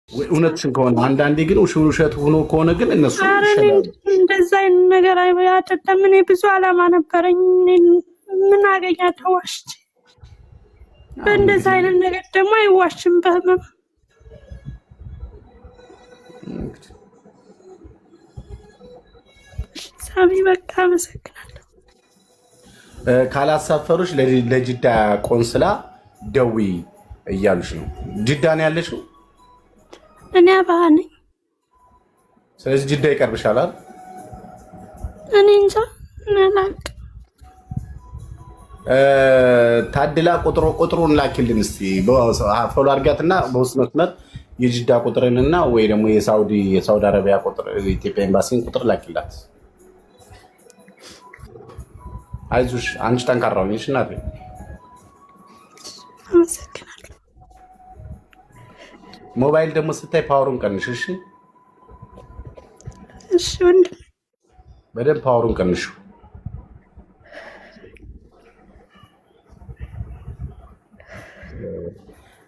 እውነትሽን ከሆነ አንዳንዴ ግን ውሸት ሆኖ ከሆነ ግን እነሱ ይሸላሉ። እንደዛ አይነት ነገር አይደለም። እኔ ብዙ አላማ ነበረኝ። ምን አገኛለሁ ዋሽቼ? በእንደዛ አይነት ነገር ደግሞ አይዋሽም በህመም። ሳሚ በቃ አመሰግናለሁ። ካላሳፈሩሽ ለጅዳ ቆንስላ ደዊ እያሉሽ ነው። ጅዳ ነው ያለሽው? እኔ አባህ ነኝ። ስለዚህ ጅዳ ይቀርብሻል አይደል? እኔ እንጃ አላውቅም። ታድላ ቁጥሩን ላኪልን እስቲ ፎሎ አድርጋትና በውስጥ መስመር የጅዳ ቁጥርንና ወይ ደግሞ የሳውዲ አረቢያ ቁጥር የኢትዮጵያ ኤምባሲን ቁጥር ላኪላት። አይዞሽ አንቺ ጠንካራ ነሽ እናቴ። አመሰግናለሁ። ሞባይል ደግሞ ስታይ ፓወሩን ቀንሽ እሺ። እሺ ወንድም በደንብ ፓወሩን ቀንሹ።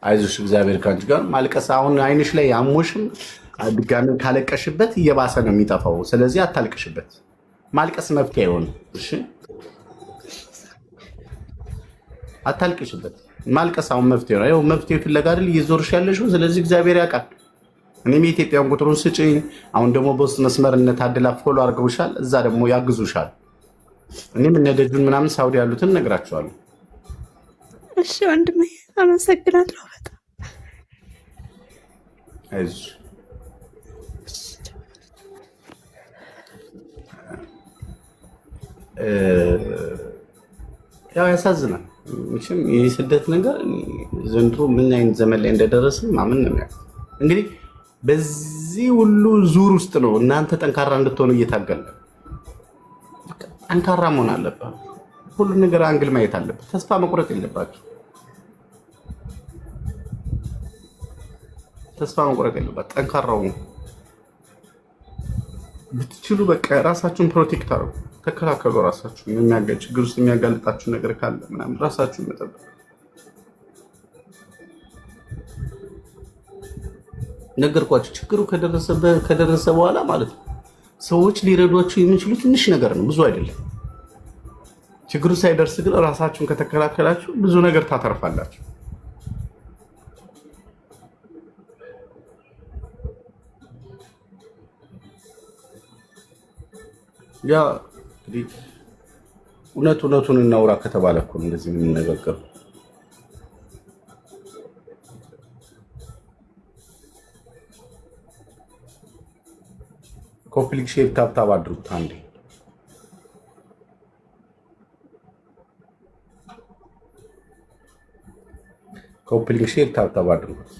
አይዞሽ እግዚአብሔር ካንቺ ጋር። ማልቀስ አሁን አይንሽ ላይ አሞሽም ድጋሚ ካለቀሽበት እየባሰ ነው የሚጠፋው። ስለዚህ አታልቅሽበት። ማልቀስ መፍትሄ አይሆንም። እሺ አታልቅሽበት። ማልቀስ አሁን መፍትሄ ነው። ይኸው መፍትሄ ፍለጋ አይደል እየዞርሽ ያለሽው። ስለዚህ እግዚአብሔር ያውቃል። እኔም የኢትዮጵያን ቁጥሩን ስጭኝ። አሁን ደግሞ በውስጥ መስመርነት አድላ ፎሎ አድርገውሻል። እዛ ደግሞ ያግዙሻል። እኔም እነ ደጁን ምናምን ሳውዲ ያሉትን እነግራቸዋለሁ። እሺ ወንድሜ አመሰግናለሁ በጣም። አይዞሽ ያው ያሳዝናል። መቼም የስደት ነገር ዘንድሮ ምን አይነት ዘመን ላይ እንደደረስን ማመን ነው የሚያውቅ። እንግዲህ በዚህ ሁሉ ዙር ውስጥ ነው እናንተ ጠንካራ እንድትሆኑ እየታገለ። ጠንካራ መሆን አለበት። ሁሉ ነገር አንግል ማየት አለበት። ተስፋ መቁረጥ የለባችሁ። ተስፋ መቁረጥ የለባችሁ። ጠንካራው ብትችሉ በቃ ራሳችሁን ፕሮቴክት አድርጉ፣ ተከላከሉ። ራሳችሁን ችግር ውስጥ የሚያጋልጣችሁ ነገር ካለ ምናምን ራሳችሁን መጠበቅ። ነገርኳችሁ። ችግሩ ከደረሰ በኋላ ማለት ነው ሰዎች ሊረዷችሁ የሚችሉ ትንሽ ነገር ነው፣ ብዙ አይደለም። ችግሩ ሳይደርስ ግን ራሳችሁን ከተከላከላችሁ ብዙ ነገር ታተርፋላችሁ። ያ እንግዲህ እውነቱን እናውራ ከተባለ እኮ እንደዚህ የምንነጋገሩ። ኮምፕሊክ ሼር ታብታብ አድርጉት አንዴ። ኮምፕሊክ ሼር ታብታብ አድርጉት።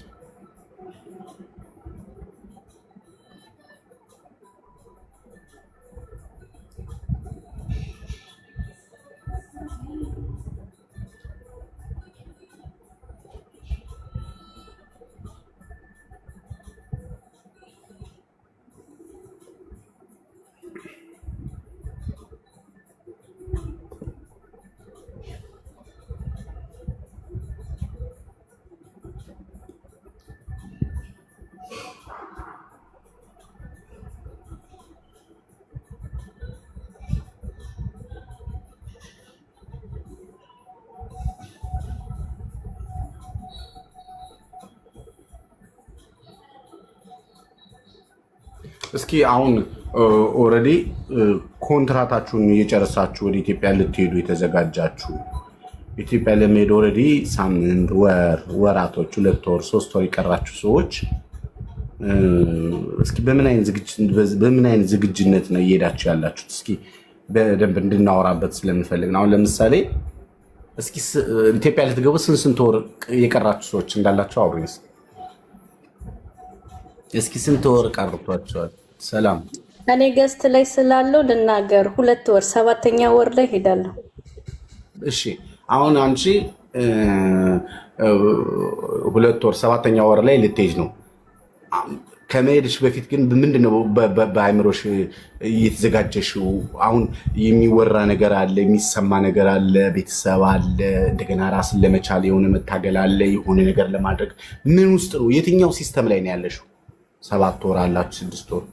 እስኪ አሁን ኦልሬዲ ኮንትራታችሁን እየጨረሳችሁ ወደ ኢትዮጵያ ልትሄዱ የተዘጋጃችሁ ኢትዮጵያ ለመሄድ ኦልሬዲ ሳምንት፣ ወራቶች፣ 2 ወር፣ 3 ወር የቀራችሁ ሰዎች እስኪ በምን አይነት ዝግጅነት ነው እየሄዳችሁ ያላችሁት? እስኪ በደንብ እንድናወራበት ስለምፈልግ ነው። አሁን ለምሳሌ እስኪ ኢትዮጵያ ልትገቡ ስንት ወር የቀራችሁ ሰዎች እንዳላችሁ አውሩኝ። እስኪ ስንት ወር ቀርቷቸዋል? ሰላም እኔ ገስት ላይ ስላለው ልናገር። 2 ወር 7ኛ ወር ላይ ሄዳለሁ። እሺ አሁን አንቺ 2 ወር 7ኛ ወር ላይ ልትሄጂ ነው። ከመሄድሽ በፊት ግን ምንድነው በአይምሮሽ እየተዘጋጀሽው? አሁን የሚወራ ነገር አለ፣ የሚሰማ ነገር አለ፣ ቤተሰብ አለ፣ እንደገና ራስን ለመቻል የሆነ መታገል አለ፣ የሆነ ነገር ለማድረግ ምን ውስጥ ነው? የትኛው ሲስተም ላይ ነው ያለሽው? 7 ወር አላችሁ 6 ወር?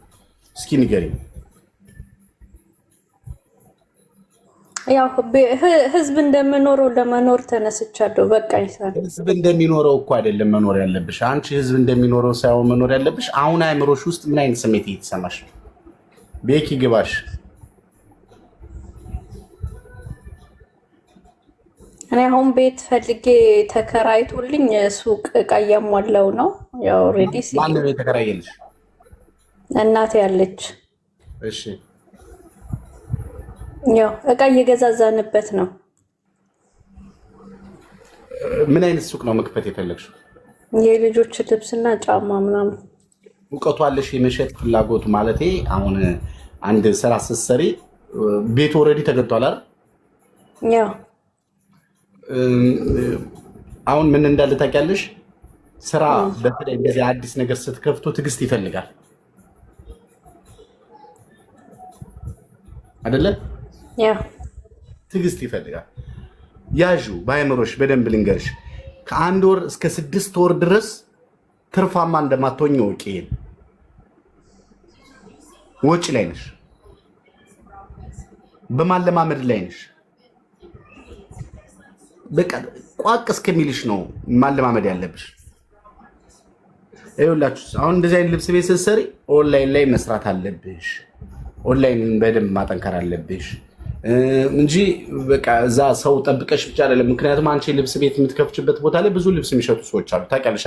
እስኪ ንገሪኝ። ያው ህዝብ እንደምኖረው ለመኖር ተነስቻለሁ። በቃ ይሳል ህዝብ እንደሚኖረው እኮ አይደለም መኖር ያለብሽ። አንቺ ህዝብ እንደሚኖረው ሳይሆን መኖር ያለብሽ አሁን አይምሮሽ ውስጥ ምን አይነት ስሜት እየተሰማሽ ነው? ቤኪ ግባሽ። እኔ አሁን ቤት ፈልጌ ተከራይቶልኝ ሱቅ እቃ እያሟላው ነው። ያው ኦልሬዲ ማን ነው የተከራየልሽ? እናቴ ያለች። እሺ ያው እቃ እየገዛዛንበት ነው። ምን አይነት ሱቅ ነው መክፈት የፈለግሽው? የልጆች ልብስና ጫማ ምናምን። እውቀቱ አለሽ የመሸጥ ፍላጎቱ? ማለቴ አሁን አንድ ስራ ስትሰሪ ቤት ኦልሬዲ ተገጥቷል አይደል? ያው አሁን ምን እንዳለ ታውቂያለሽ? ስራ በተለይ እንደዚህ አዲስ ነገር ስትከፍቱ ትዕግስት ይፈልጋል አይደለ? ያ ትዕግስት ይፈልጋል። ያዡ በአይምሮሽ በደንብ ልንገርሽ፣ ከ1 ወር እስከ 6 ወር ድረስ ትርፋማ እንደማትሆኝ ወቂ። ወጪ ላይ ነሽ፣ በማለማመድ ላይ ነሽ። በቃ ቋቅ እስከሚልሽ ነው ማለማመድ ያለብሽ። ይኸውላችሁ አሁን እንደዚህ አይነት ልብስ ቤት ስትሰሪ ኦንላይን ላይ መስራት አለብሽ። ኦንላይን በደንብ ማጠንከር አለብሽ እንጂ በቃ እዛ ሰው ጠብቀሽ ብቻ አይደለም። ምክንያቱም አንቺ ልብስ ቤት የምትከፍችበት ቦታ ላይ ብዙ ልብስ የሚሸጡ ሰዎች አሉ፣ ታውቂያለሽ?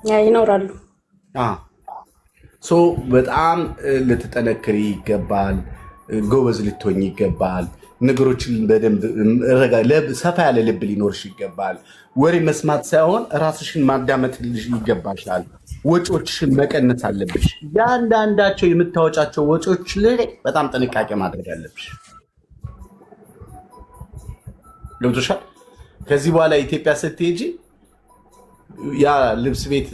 ያ ይኖራሉ። በጣም ልትጠነክሪ ይገባል። ጎበዝ ልትሆኝ ይገባል። ነገሮችን በደንብ ሰፋ ያለ ልብ ሊኖርሽ ይገባል። ወሬ መስማት ሳይሆን ራስሽን ማዳመጥ ይገባሻል። ወጪዎችሽን መቀነስ አለብሽ። ያንዳንዳቸው የምታወጫቸው ወጪዎች ላይ በጣም ጥንቃቄ ማድረግ አለብሽ። ገብቶሻል? ከዚህ በኋላ ኢትዮጵያ ስትሄጂ ያ ልብስ ቤት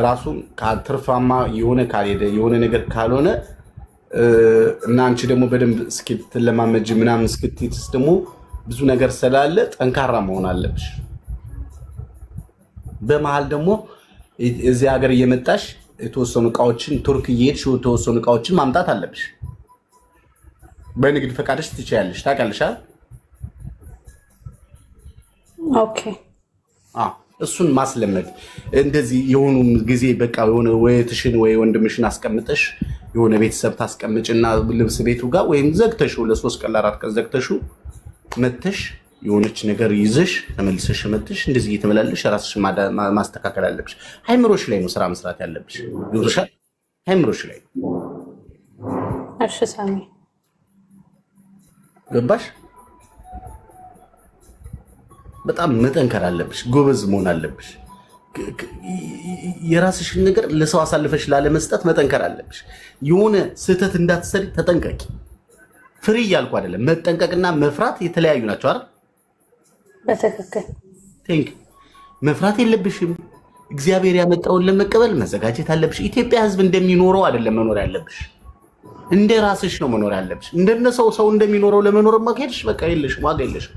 ራሱን ትርፋማ የሆነ ካልሄደ የሆነ ነገር ካልሆነ እና አንቺ ደግሞ በደንብ እስክትለማመጂ ምናምን እስክትይትስ ደግሞ ብዙ ነገር ስላለ ጠንካራ መሆን አለብሽ። በመሀል ደግሞ እዚህ ሀገር እየመጣሽ የተወሰኑ እቃዎችን ቱርክ እየሄድሽ የተወሰኑ እቃዎችን ማምጣት አለብሽ። በንግድ ፈቃድሽ ትችያለሽ። ታውቂያለሽ? ኦኬ። እሱን ማስለመድ እንደዚህ የሆኑ ጊዜ በቃ የሆነ ወይትሽን ወይ ወንድምሽን አስቀምጠሽ የሆነ ቤተሰብ ታስቀምጭና ልብስ ቤቱ ጋር ወይም ዘግተሽው ለ3 ቀን ለ4 ቀን ዘግተሽው መተሽ የሆነች ነገር ይዘሽ ተመልሰሽ መተሽ እንደዚህ እየተመላለሽ ራስሽን ማስተካከል አለብሽ። አይምሮሽ ላይ ነው ስራ መስራት ያለብሽ። ይወርሻል አይምሮሽ ላይ። እሺ ሳሚ ገባሽ? በጣም መጠንከር አለብሽ። ጎበዝ መሆን አለብሽ። የራስሽን ነገር ለሰው አሳልፈሽ ላለመስጠት መጠንከር አለብሽ። የሆነ ስህተት እንዳትሰሪ ተጠንቀቂ። ፍሪ እያልኩ አይደለም። መጠንቀቅና መፍራት የተለያዩ ናቸው አይደል? በትክክል መፍራት የለብሽም። እግዚአብሔር ያመጣውን ለመቀበል መዘጋጀት አለብሽ። ኢትዮጵያ ሕዝብ እንደሚኖረው አይደለም መኖር ያለብሽ፣ እንደ ራስሽ ነው መኖር ያለብሽ። እንደነ ሰው እንደሚኖረው ለመኖር ማከድሽ በቃ የለሽም፣ ዋጋ የለሽም።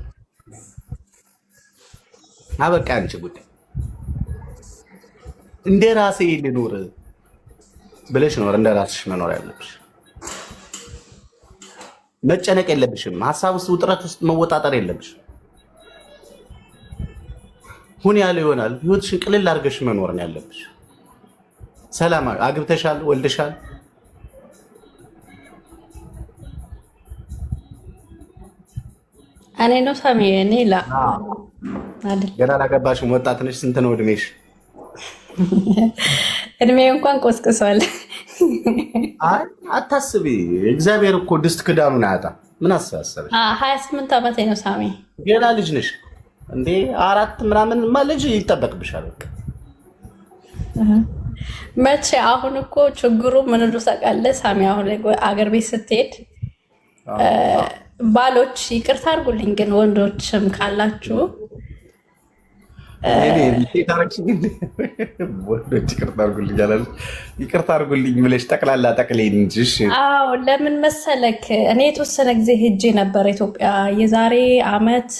አበቃ አንቺ ጉዳይ። እንደ ራሴ ልኖር ብለሽ ነው እንደ ራስሽ መኖር ያለብሽ። መጨነቅ የለብሽም። ሀሳብ ውስጥ ውጥረት ውስጥ መወጣጠር የለብሽም። ሁን ያለ ይሆናል። ህይወትሽን ቅልል አድርገሽ መኖር ነው ያለብሽ። ሰላማዊ አግብተሻል፣ ወልደሻል። እኔ ነው ሳሚ እኔ ላ ገና አላገባሽም። ወጣት ነሽ። ስንት ነው እድሜሽ? እድሜ እንኳን ቆስቅሷል። አይ አታስቢ። እግዚአብሔር እኮ ድስት ክዳኑን አያጣም። ምን አሳሰበሽ? 28 ዓመቴ ነው ሳሚ። ገና ልጅ ነሽ እንዴ? 4 ምናምን ልጅ ይጠበቅብሻል። መቼ አሁን እኮ ችግሩ ምን እንደው ታውቃለህ ሳሚ፣ አሁን አገር ቤት ስትሄድ ባሎች ይቅርታ አድርጉልኝ፣ ግን ወንዶችም ካላችሁ ይቅርታ አድርጉልኝ ብለሽ ጠቅላላ ጠቅሌን እንጂ። አዎ ለምን መሰለክ እኔ የተወሰነ ጊዜ ሄጄ ነበር ኢትዮጵያ የዛሬ አመት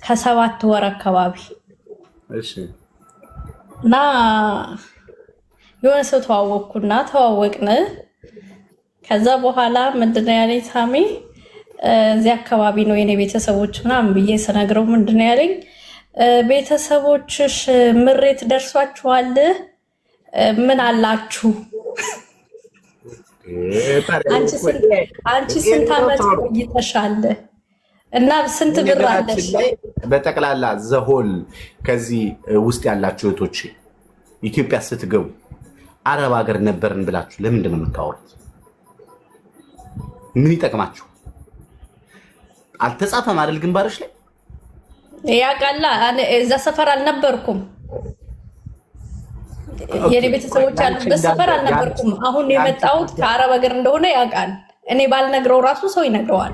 ከ7 ወር አካባቢ እና የሆነ ሰው ተዋወቅኩና ተዋወቅን። ከዛ በኋላ ምንድነው ያለኝ ሳሚ እዚህ አካባቢ ነው የኔ ቤተሰቦች ምናምን ብዬ ስነግረው ምንድነው ያለኝ ቤተሰቦችሽ ምሬት ደርሷችኋል? ምን አላችሁ? አንቺ ስንት ዓመት ቆይተሻል? እና ስንት ብር አለሽ? በጠቅላላ ዘሆል ከዚህ ውስጥ ያላችሁ እህቶች ኢትዮጵያ ስትገቡ አረብ ሀገር ነበርን ብላችሁ ለምንድን ነው የምታወሩት? ምን ይጠቅማችሁ? አልተጻፈም አይደል ግንባርሽ ላይ? ያቃላ እዛ ሰፈር አልነበርኩም። የኔ ቤተሰቦች ያሉበት ሰፈር አልነበርኩም። አሁን የመጣሁት ከአረብ ሀገር እንደሆነ ያውቃል። እኔ ባልነግረው ራሱ ሰው ይነግረዋል።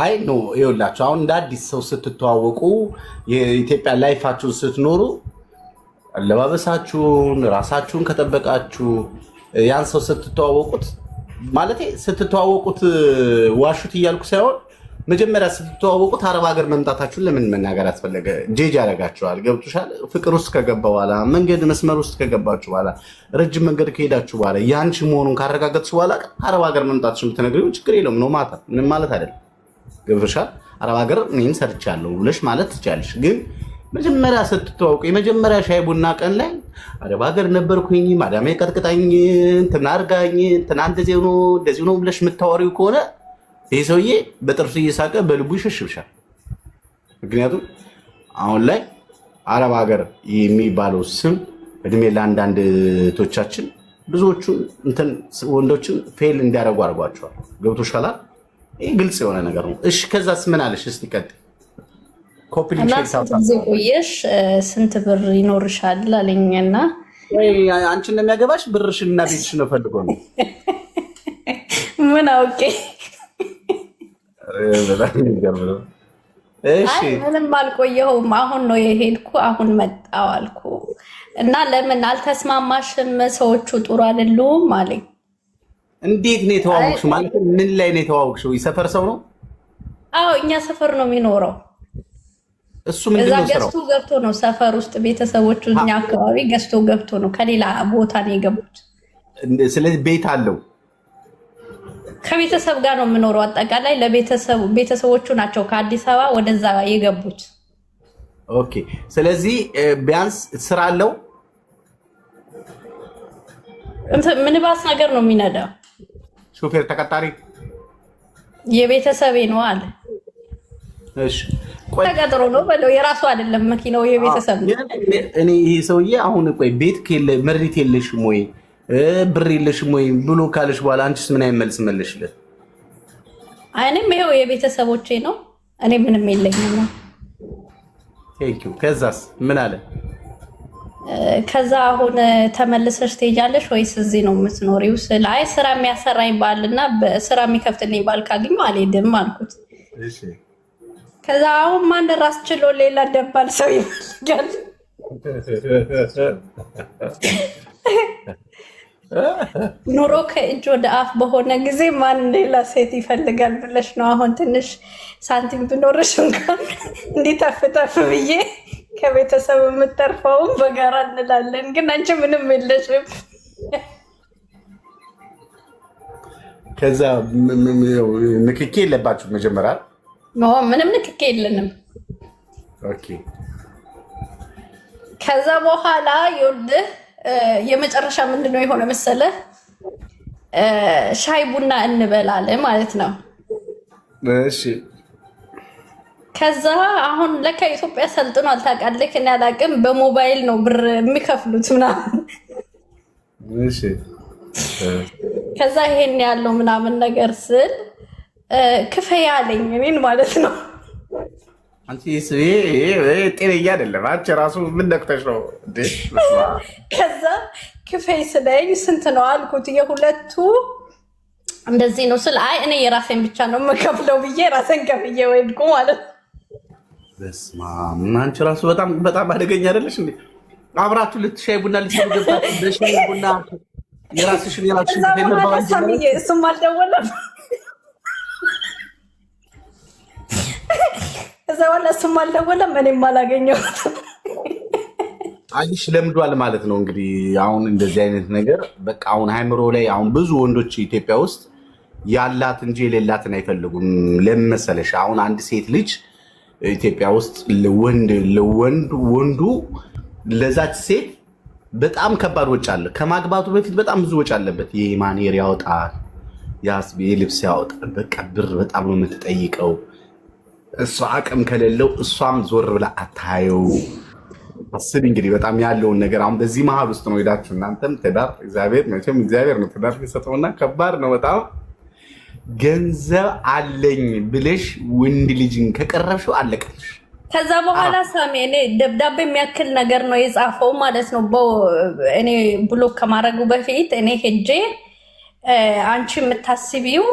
አይ ኖ ይኸውላችሁ፣ አሁን እንደ አዲስ ሰው ስትተዋወቁ የኢትዮጵያ ላይፋችሁን ስትኖሩ አለባበሳችሁን ራሳችሁን ከጠበቃችሁ ያን ሰው ስትተዋወቁት ማለት ስትተዋወቁት ዋሹት እያልኩ ሳይሆን መጀመሪያ ስትተዋወቁት አረብ ሀገር መምጣታችሁን ለምን መናገር አስፈለገ? ጄጅ ያደርጋችኋል። ገብቶሻል? ፍቅር ውስጥ ከገባ በኋላ መንገድ መስመር ውስጥ ከገባችሁ በኋላ ረጅም መንገድ ከሄዳችሁ በኋላ ያንቺ መሆኑን ካረጋገጥሽ በኋላ አረብ ሀገር መምጣትሽን ብትነግሪው ችግር የለውም ነው ማታ ምንም ማለት አይደለም። ገብቶሻል? አረብ ሀገር እኔን ሰርቻለሁ ብለሽ ማለት ትችያለሽ። ግን መጀመሪያ ስትተዋወቁ የመጀመሪያ ሻይ ቡና ቀን ላይ አረብ ሀገር ነበርኩኝ ማዳሜ ቀጥቅጣኝ እንትና አድርጋኝ እንትና እንደዚህ ነው ብለሽ የምታወሪው ከሆነ ይህ ሰውዬ በጥርሱ እየሳቀ በልቡ ይሸሽብሻል። ምክንያቱም አሁን ላይ አረብ ሀገር የሚባለው ስም እድሜ ለአንዳንድ እህቶቻችን ብዙዎቹን እንትን ወንዶችን ፌል እንዲያደርጉ አድርጓቸዋል። ገብቶሻል? ይህ ግልጽ የሆነ ነገር ነው። እሺ ከዛስ ምን አለሽ? እስቲ ቀጥይ። ስንት ጊዜ ቆየሽ? ስንት ብር ይኖርሻል አለኝና አንቺን ነው የሚያገባሽ ብርሽንና ቤትሽን ነው ፈልጎ ነው ምን አውቄ ምንም አልቆየሁም። አሁን ነው የሄድኩ፣ አሁን መጣሁ አልኩ እና ለምን አልተስማማሽም? ሰዎቹ ጥሩ አይደሉም አለኝ። እንዴት ነው የተዋወቅሽው? ማለት ምን ላይ ነው የተዋወቅሽው? የሰፈር ሰው ነው? አዎ እኛ ሰፈር ነው የሚኖረው። እሱ ምንድን ነው ስራው? ገዝቶ ገብቶ ነው ሰፈር ውስጥ ቤተሰቦቹ እኛ አካባቢ ገዝቶ ገብቶ ነው ከሌላ ቦታ ነው የገቡት። ስለዚህ ቤት አለው። ከቤተሰብ ጋር ነው የምኖረው። አጠቃላይ ቤተሰቦቹ ናቸው ከአዲስ አበባ ወደዛ የገቡት። ኦኬ። ስለዚህ ቢያንስ ስራ አለው። ምንባስ ነገር ነው የሚነዳው። ሾፌር ተቀጣሪ የቤተሰቤ ነው አለ። እሺ ተቀጥሮ ነው በለው። የራሱ አይደለም መኪናው የቤተሰብ ነው። እኔ ይሄ ሰውዬ አሁን ቆይ ቤት ከለ መሬት የለሽም ወይ ብር የለሽም ወይ ብሎ ካለሽ በኋላ አንቺስ ምን አይመልስ መልሽለት? እኔም ይኸው የቤተሰቦቼ ነው እኔ ምንም የለኝም ነው። ቴንኪው። ከዛስ ምን አለ? ከዛ አሁን ተመልሰሽ ትሄጃለሽ ወይስ እዚህ ነው የምትኖሪው? ስለ አይ ስራ የሚያሰራኝ ባልና ስራ የሚከፍትልኝ ባል ካገኘሁ አልሄድም አልኩት። እሺ ከዛ አሁን ማን ራስ ችሎ ሌላ ደባል ሰው ይፈልጋል? ኑሮ ከእጅ ወደ አፍ በሆነ ጊዜ ማን ሌላ ሴት ይፈልጋል ብለሽ ነው? አሁን ትንሽ ሳንቲም ብኖርሽ እንኳን እንዲህ ተፍ ተፍ ብዬ ከቤተሰብ የምተርፈውም በጋራ እንላለን። ግን አንቺ ምንም የለሽም። ከዛ ንክኬ የለባችሁ መጀመሪያ? ምንም ንክኬ የለንም። ኦኬ። ከዛ በኋላ ይኸውልህ የመጨረሻ ምንድነው የሆነ መሰለህ? ሻይ ቡና እንበላለን ማለት ነው። እሺ። ከዛ አሁን ለካ ኢትዮጵያ ሰልጥኗል ታውቃለህ። እኔ አላውቅም። በሞባይል ነው ብር የሚከፍሉት ምናምን። እሺ። ከዛ ይሄን ያለው ምናምን ነገር ስል ክፈይ አለኝ እኔን ማለት ነው። አንቺ ጤነኛ አይደለም። አንቺ ራሱ ምን ነክተሽ ነው? ከዛ ክፈይ ስለኝ ስንት ነው አልኩት። የሁለቱ እንደዚህ ነው ስል አይ እኔ የራሴን ብቻ ነው የምከፍለው ብዬ ራሴን ከፍዬ ወይድኩ ማለት ነው። በስማ አንቺ ራሱ በጣም በጣም አደገኛ አይደለሽ እንዴ? አብራችሁ ልትሻይ ቡና ልትሰሩ ገባችሁ። በሻይ ቡና የራስሽን እሱም አልደወለም። እዛ በኋላ እሱም አልደወለም፣ እኔም አላገኘሁትም። አይሽ ለምዷል ማለት ነው እንግዲህ። አሁን እንደዚህ አይነት ነገር በቃ አሁን ሃይምሮ ላይ አሁን ብዙ ወንዶች ኢትዮጵያ ውስጥ ያላት እንጂ የሌላትን አይፈልጉም። ለምን መሰለሽ? አሁን አንድ ሴት ልጅ ኢትዮጵያ ውስጥ ወንዱ ለዛች ሴት በጣም ከባድ ወጪ አለ። ከማግባቱ በፊት በጣም ብዙ ወጪ አለበት። የማኔር ያወጣል፣ የልብስ ያወጣል። በቃ ብር በጣም ነው የምትጠይቀው። እሷ አቅም ከሌለው እሷም ዞር ብላ አታየው። አስቢ እንግዲህ በጣም ያለውን ነገር። አሁን በዚህ መሀል ውስጥ ነው ሄዳችሁ እናንተም ትዳር እግዚአብሔር መቼም እግዚአብሔር ነው ትዳር የሚሰጠውና ከባድ ነው በጣም። ገንዘብ አለኝ ብለሽ ወንድ ልጅን ከቀረብሽው አለቀልሽ። ከዛ በኋላ ሳሚ እኔ ደብዳቤ የሚያክል ነገር ነው የጻፈው ማለት ነው። እኔ ብሎክ ከማድረጉ በፊት እኔ ሄጄ አንቺ የምታስቢው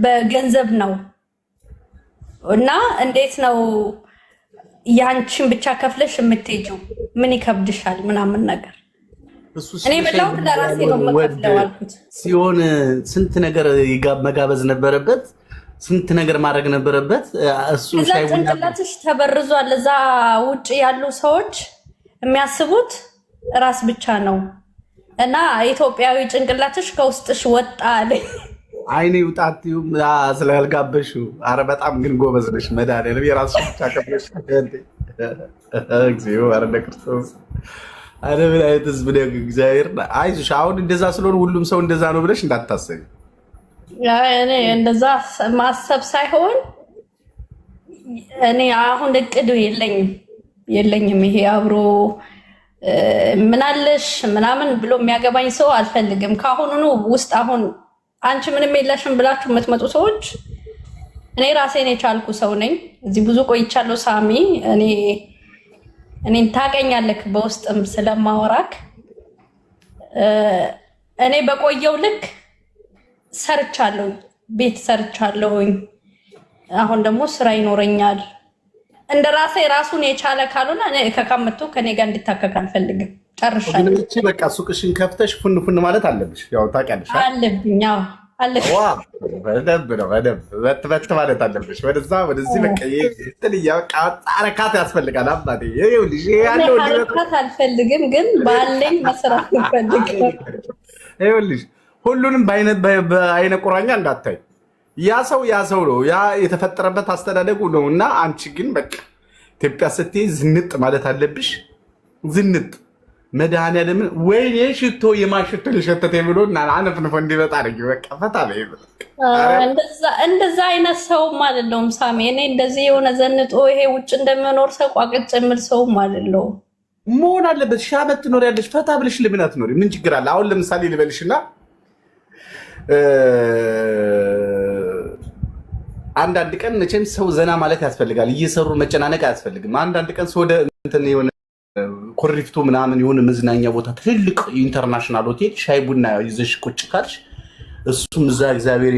በገንዘብ ነው እና እንዴት ነው ያንቺን ብቻ ከፍለሽ የምትሄጂው? ምን ይከብድሻል ምናምን ነገር እኔ በላው ለራሴ ነው የምከፍለው አልኩት። ሲሆን ስንት ነገር መጋበዝ ነበረበት፣ ስንት ነገር ማድረግ ነበረበት። እሱ ሻይ ቡና ጭንቅላትሽ ተበርዟል። እዛ ውጭ ያሉ ሰዎች የሚያስቡት ራስ ብቻ ነው እና ኢትዮጵያዊ ጭንቅላትሽ ከውስጥሽ ወጣ አለኝ። አይኔ ውጣት ስላልጋበሹ። አረ በጣም ግን ጎበዝ ነሽ። መድኃኒዓለም የራስሽ ብቻ ከፍለሽ እግዚኦ አረ ለክርስቶስ አረ ምን አይነት ህዝብ ነው እግዚአብሔር። አይዞሽ አሁን እንደዛ ስለሆነ ሁሉም ሰው እንደዛ ነው ብለሽ እንዳታሰቢ። እኔ እንደዛ ማሰብ ሳይሆን እኔ አሁን እቅዱ የለኝም። ይሄ አብሮ ምናለሽ ምናምን ብሎ የሚያገባኝ ሰው አልፈልግም። ከአሁኑኑ ውስጥ አሁን አንቺ ምንም የለሽም ብላችሁ የምትመጡ ሰዎች እኔ ራሴን የቻልኩ ሰው ነኝ። እዚህ ብዙ ቆይቻለሁ ሳሚ። እኔን ታውቀኛለህ በውስጥም ስለማወራክ። እኔ በቆየው ልክ ሰርቻለሁ፣ ቤት ሰርቻለሁኝ። አሁን ደግሞ ስራ ይኖረኛል። እንደ ራሴ ራሱን የቻለ ካልሆነ እኔ ከካመቱ ከኔ ጋር እንድታከክ አልፈልግም። ጨርሻለሁ። እቺ በቃ ሱቅሽን ከፍተሽ ፉን ማለት አለብሽ። ያው ታውቂያለሽ አለብኝ። አዎ አለብኝ። በደንብ በት ማለት አለብሽ። ወደዚህ በቃ አረካት ያስፈልጋል። አባቴ ይኸውልሽ ያለው አረካት አልፈልግም፣ ግን ባለኝ መስራት እንፈልጋለን። ይኸውልሽ ሁሉንም በአይነ ቁራኛ እንዳታይ። ያ ሰው ነው፣ ያ የተፈጠረበት አስተዳደጉ ነው። እና አንቺ ግን በቃ ኢትዮጵያ ስትይ ዝንጥ ማለት አለብሽ። ዝንጥ መድኃኒዓለምን ወይኔ ሽቶ የማሽቶ ልሸተት ብሎ እና አነፍንፎ እንዲመጣ አድርጊ። በቃ ፈታ ነው። እንደዛ አይነት ሰውም አይደለሁም ሳሚ። እኔ እንደዚህ የሆነ ዘንጦ ይሄ ውጭ እንደሚኖር ሰው ቋቅጭ የምል ሰውም አይደለሁም። መሆን አለበት። ሺህ ዓመት ትኖሪያለሽ። ፈታ ብለሽ ለምን አትኖሪ? ምን ችግር አለ? አሁን ለምሳሌ ልበልሽና አንዳንድ ቀን መቼም ሰው ዘና ማለት ያስፈልጋል። እየሰሩ መጨናነቅ አያስፈልግም። አንዳንድ ቀን ሰው ወደ እንትን የሆነ ኮሪፍቱ ምናምን የሆነ መዝናኛ ቦታ ትልልቅ ኢንተርናሽናል ሆቴል ሻይ ቡና ይዘሽ ቁጭ ካልሽ እሱም እዛ እግዚአብሔር